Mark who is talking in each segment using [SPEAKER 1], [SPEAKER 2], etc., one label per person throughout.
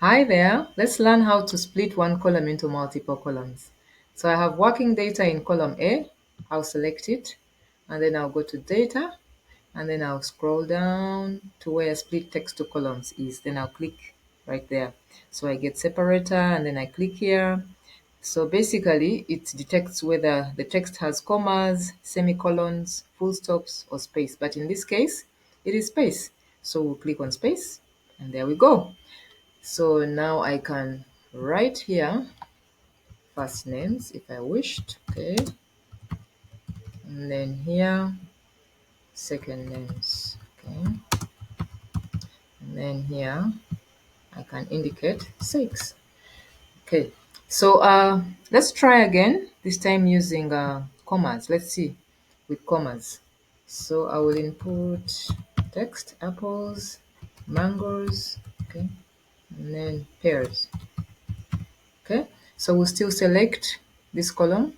[SPEAKER 1] Hi there, let's learn how to split one column into multiple columns. So I have working data in column A, I'll select it, and then I'll go to data, and then I'll scroll down to where split text to columns is. Then I'll click right there. So I get separator, and then I click here. So basically, it detects whether the text has commas, semicolons, full stops, or space. But in this case, it is space. So we'll click on space, and there we go. So now I can write here first names if I wished, okay, and then here second names, okay, and then here I can indicate 6. Okay, so let's try again, this time using commas. Let's see with commas. So I will input text apples, mangoes, okay, and then pears. Okay, so we'll still select this column,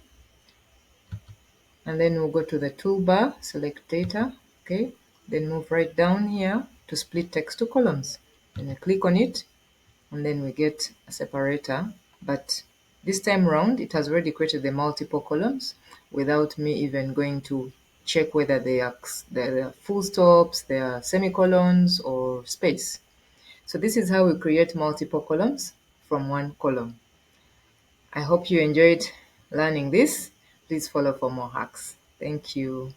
[SPEAKER 1] and then we'll go to the toolbar, select data, okay, then move right down here to split text to columns. Then we click on it, and then we get a separator, but this time round it has already created the multiple columns without me even going to check whether they are full stops, they are semicolons, or space. So this is how we create multiple columns from one column. I hope you enjoyed learning this. Please follow for more hacks. Thank you.